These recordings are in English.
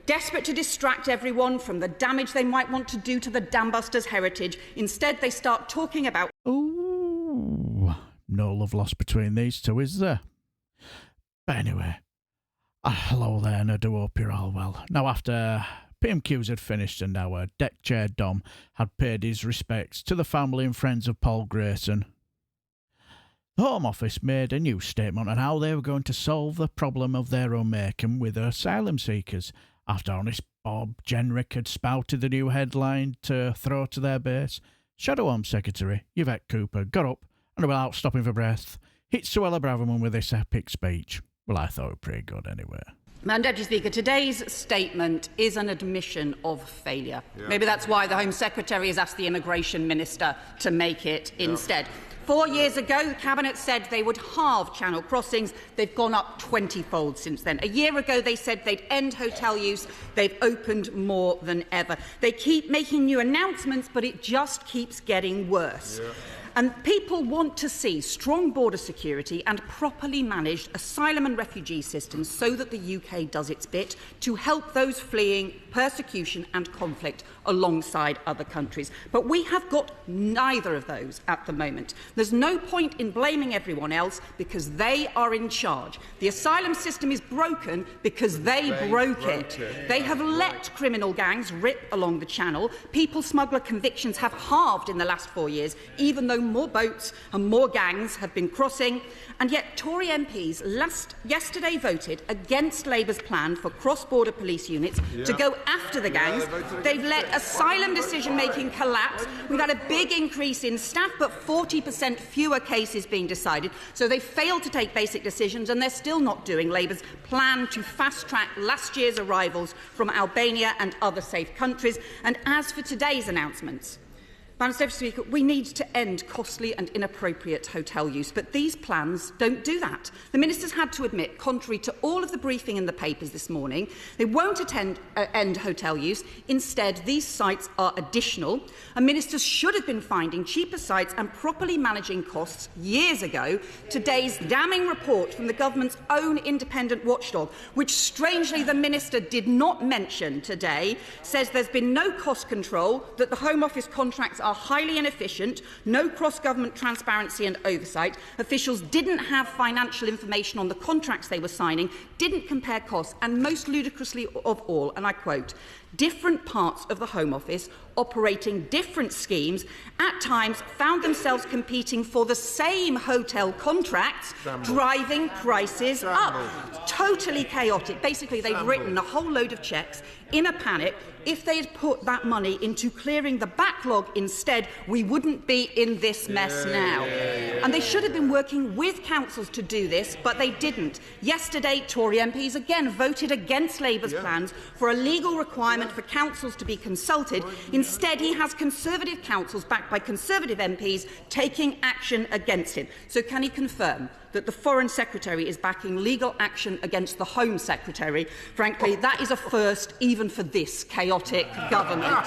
Desperate to distract everyone from the damage they might want to do to the dambusters' heritage, instead they start talking about... Ooh, no love lost between these two, is there? But anyway, hello there, and I do hope you're all well. Now, after PMQs had finished and our Deck-chair Dom had paid his respects to the family and friends of Paul Grayson, the Home Office made a new statement on how they were going to solve the problem of their own making with asylum seekers, after honest Bob Jenrick had spouted the new headline to throw to their base. Shadow Home Secretary Yvette Cooper got up and, without stopping for breath, hit Suella Braverman with this epic speech. Well, I thought it was pretty good anyway. Madam Deputy Speaker, today's statement is an admission of failure. Yeah. Maybe that's why the Home Secretary has asked the Immigration Minister to make it instead. 4 years ago, the Cabinet said they would halve channel crossings. They've gone up 20-fold since then. A year ago, they said they'd end hotel use. They've opened more than ever. They keep making new announcements, but it just keeps getting worse. Yeah. And people want to see strong border security and properly managed asylum and refugee systems so that the UK does its bit to help those fleeing persecution and conflict alongside other countries. But we have got neither of those at the moment. There's no point in blaming everyone else because they are in charge. The asylum system is broken because they broke it. They have let criminal gangs rip along the channel. People smuggler convictions have halved in the last 4 years, even though more boats and more gangs have been crossing. And yet Tory MPs yesterday voted against Labour's plan for cross-border police units to go after the gangs. They've let asylum decision-making collapse. We've had a big increase in staff, but 40% fewer cases being decided. So they failed to take basic decisions, and they're still not doing Labour's plan to fast-track last year's arrivals from Albania and other safe countries. And as for today's announcements, Madam Deputy Speaker, we need to end costly and inappropriate hotel use, but these plans don't do that. The ministers had to admit, contrary to all of the briefing in the papers this morning, they won't end hotel use. Instead, these sites are additional, and ministers should have been finding cheaper sites and properly managing costs years ago. Today's damning report from the government's own independent watchdog, which strangely the minister did not mention today, says there's been no cost control, that the Home Office contracts are highly inefficient, no cross-government transparency and oversight, officials didn't have financial information on the contracts they were signing, didn't compare costs, and most ludicrously of all, and I quote, different parts of the Home Office operating different schemes at times found themselves competing for the same hotel contracts, driving prices up. Totally chaotic. Basically, they've written a whole load of cheques in a panic. If they had put that money into clearing the backlog instead, we wouldn't be in this mess now. And they should have been working with councils to do this, but they didn't. Yesterday, Tory MPs again voted against Labour's plans for a legal requirement for councils to be consulted. Instead, he has Conservative councils backed by Conservative MPs taking action against him. So can he confirm that the Foreign Secretary is backing legal action against the Home Secretary? Frankly, that is a first even for this chaotic government.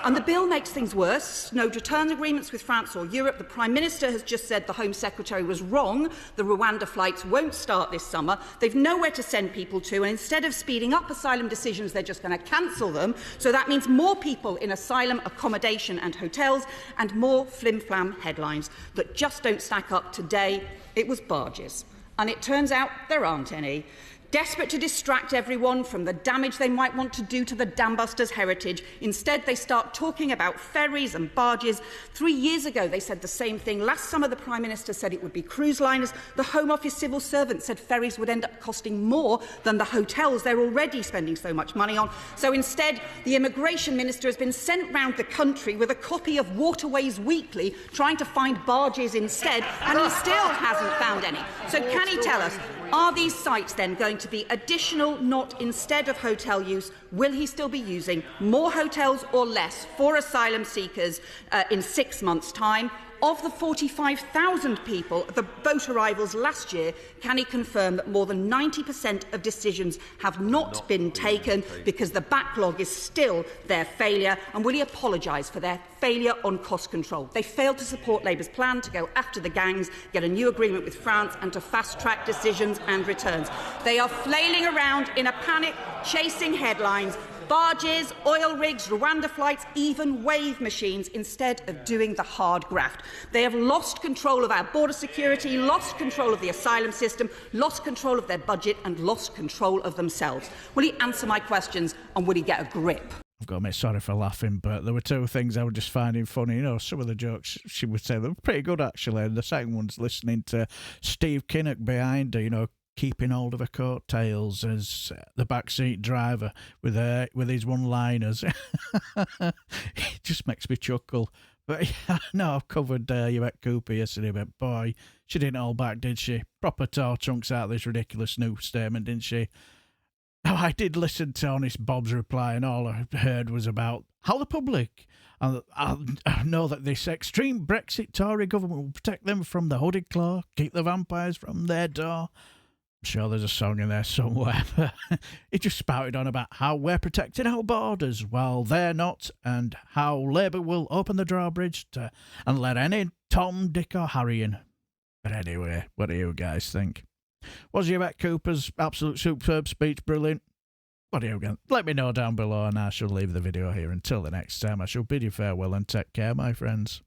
And the bill makes things worse. No return agreements with France or Europe. The Prime Minister has just said the Home Secretary was wrong. The Rwanda flights won't start this summer. They've nowhere to send people to, and instead of speeding up asylum decisions, they're just going to cancel them. So that means more people in asylum, accommodation and hotels, and more flim-flam headlines that just don't stack up. Today it was barges, and it turns out there aren't any. Desperate to distract everyone from the damage they might want to do to the dambusters' heritage, instead they start talking about ferries and barges. 3 years ago they said the same thing. Last summer the Prime Minister said it would be cruise liners. The Home Office civil servant said ferries would end up costing more than the hotels they're already spending so much money on. So instead, the Immigration Minister has been sent round the country with a copy of Waterways Weekly trying to find barges instead, and he still hasn't found any. So can he tell us, are these sites then going to be additional, not instead of hotel use? Will he still be using more hotels or less for asylum seekers in 6 months' time? Of the 45,000 people, the boat arrivals last year, can he confirm that more than 90% of decisions have not been taken because the backlog is still their failure? And will he apologise for their failure on cost control? They failed to support Labour's plan to go after the gangs, get a new agreement with France and to fast-track decisions and returns. They are flailing around in a panic chasing headlines, barges, oil rigs, Rwanda flights, even wave machines, instead of doing the hard graft. They have lost control of our border security, lost control of the asylum system, lost control of their budget and lost control of themselves. Will he answer my questions and will he get a grip? I've got to admit, sorry for laughing, but there were two things I was just finding funny. You know, some of the jokes she would say, they were pretty good, actually. And the second one's listening to Steve Kinnock behind her, you know, keeping hold of her coattails as the backseat driver with his one-liners. It just makes me chuckle. But yeah, no, I've covered Yvette Cooper yesterday, but boy, she didn't hold back, did she? Proper tore chunks out of this ridiculous new statement, didn't she? Now, I did listen to Honest Bob's reply, and all I heard was about how the public, and I know that this extreme Brexit Tory government will protect them from the hooded claw, keep the vampires from their door. I'm sure there's a song in there somewhere. It just spouted on about how we're protecting our borders while they're not, and how Labour will open the drawbridge and let any Tom, Dick or Harry in. But anyway, what do you guys think? Was Yvette Cooper's absolute superb speech brilliant? What do you think? Let me know down below, and I shall leave the video here. Until the next time, I shall bid you farewell and take care, my friends.